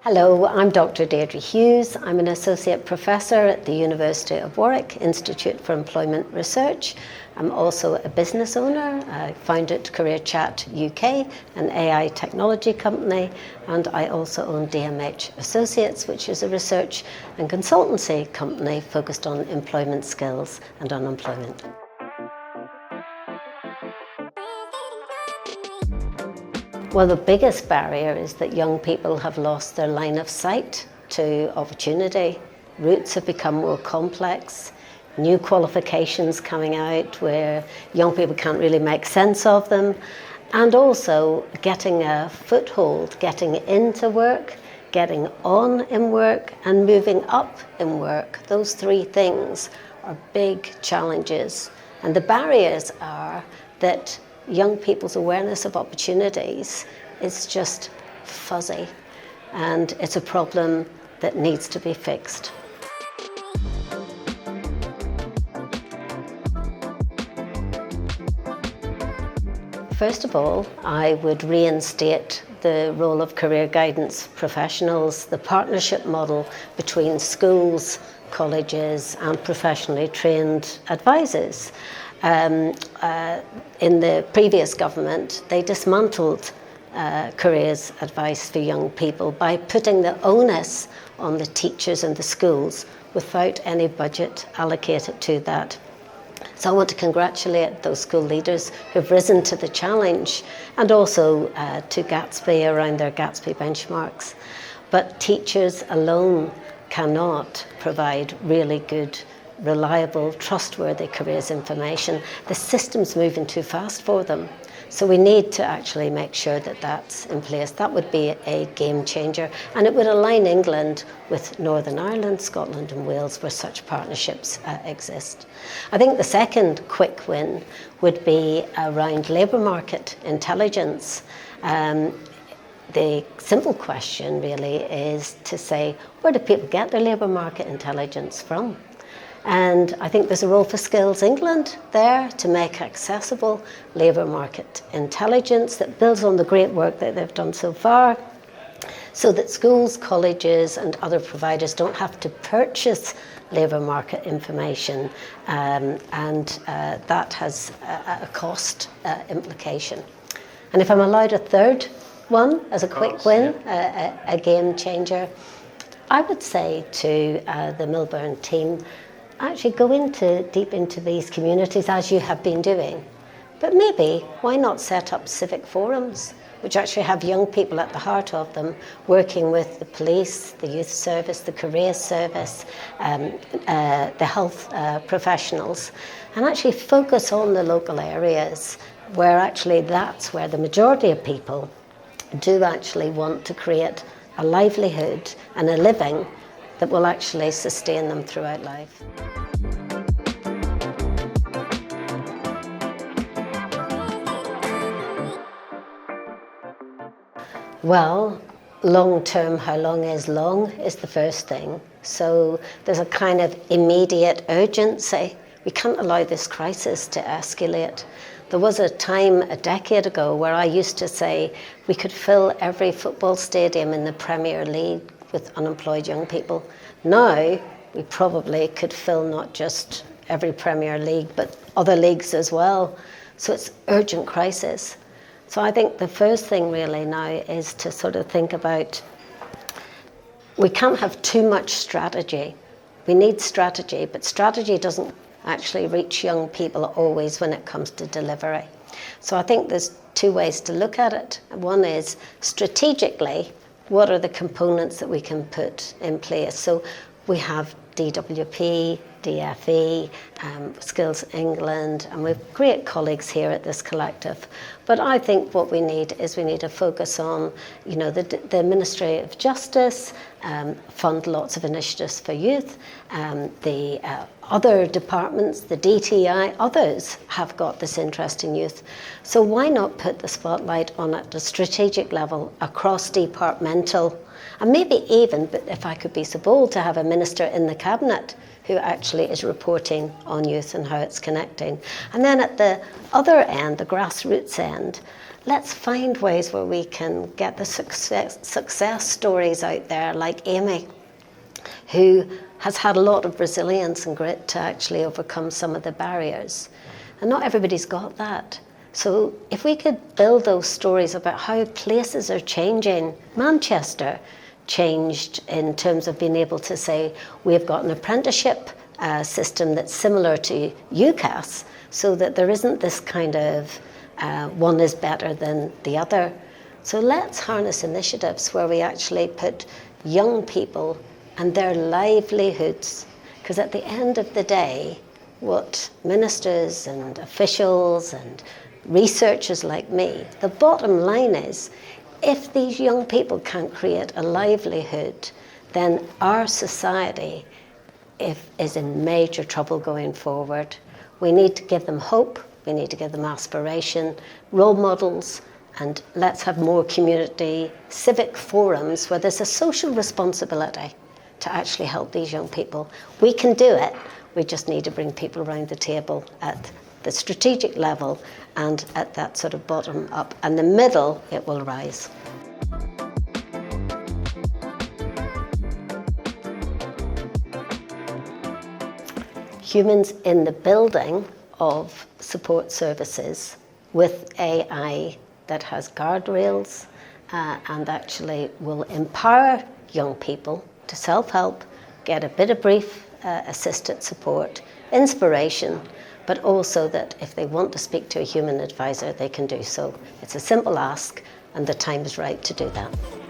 Hello, I'm Dr. Deirdre Hughes. I'm an Associate Professor at the University of Warwick Institute for Employment Research. I'm also a business owner. I founded Career Chat UK, an AI technology company, and I also own DMH Associates, which is a research and consultancy company focused on employment skills and unemployment. Well, the biggest barrier is that young people have lost their line of sight to opportunity. Routes have become more complex, new qualifications coming out where young people can't really make sense of them, and also getting a foothold, getting into work, getting on in work, and moving up in work. Those three things are big challenges. And the barriers are that young people's awareness of opportunities is just fuzzy, and it's a problem that needs to be fixed. First of all, I would reinstate the role of career guidance professionals, the partnership model between schools, colleges and professionally trained advisors. In the previous government, they dismantled careers advice for young people by putting the onus on the teachers and the schools without any budget allocated to that. So I want to congratulate those school leaders who've risen to the challenge, and also to Gatsby around their Gatsby benchmarks. But teachers alone cannot provide really good, reliable, trustworthy careers information. The system's moving too fast for them. So we need to actually make sure that that's in place. That would be a game changer, and it would align England with Northern Ireland, Scotland and Wales, where such partnerships exist. I think the second quick win would be around labour market intelligence. The simple question really is to say, where do people get their labour market intelligence from? And I think there's a role for Skills England there to make accessible labour market intelligence that builds on the great work that they've done so far, so that schools, colleges and other providers don't have to purchase labour market information, and that has a cost implication. And if I'm allowed a third one as a quick win, a game changer, I would say to the Milburn team, actually go deep into these communities as you have been doing. But maybe, why not set up civic forums, which actually have young people at the heart of them, working with the police, the youth service, the career service, the health professionals, and actually focus on the local areas where actually that's where the majority of people do actually want to create a livelihood and a living that will actually sustain them throughout life. Well, long term, how long is long is the first thing. So there's a kind of immediate urgency. We can't allow this crisis to escalate. There was a time a decade ago where I used to say we could fill every football stadium in the Premier League with unemployed young people. Now, we probably could fill not just every Premier League, but other leagues as well. So it's urgent crisis. So I think the first thing really now is to sort of think about, we can't have too much strategy. We need strategy, but strategy doesn't actually reach young people always when it comes to delivery. So I think there's two ways to look at it. One is strategically, what are the components that we can put in place? So we have DWP, DFE, Skills England, and we've great colleagues here at this collective. But I think what we need is we need to focus on, the Ministry of Justice, fund lots of initiatives for youth, the other departments, the DTI, others have got this interest in youth. So why not put the spotlight on at the strategic level across departmental, and maybe even, but if I could be so bold, to have a minister in the cabinet who actually is reporting on youth and how it's connecting. And then at the other end, the grassroots end, let's find ways where we can get the success stories out there, like Amy, who has had a lot of resilience and grit to actually overcome some of the barriers. And not everybody's got that. So if we could build those stories about how places are changing, Manchester changed in terms of being able to say, we've got an apprenticeship system that's similar to UCAS, so that there isn't this kind of one is better than the other. So let's harness initiatives where we actually put young people and their livelihoods, because at the end of the day, what ministers and officials and researchers like me, the bottom line is, if these young people can't create a livelihood, then our society is in major trouble going forward. We need to give them hope, we need to give them aspiration, role models, and let's have more community civic forums where there's a social responsibility to actually help these young people. We can do it, we just need to bring people around the table at the strategic level and at that sort of bottom up. And the middle, it will rise. Humans in the building of support services with AI that has guardrails and actually will empower young people to self-help, get a bit of brief assisted support, inspiration, but also that if they want to speak to a human advisor, they can do so. It's a simple ask, and the time is right to do that.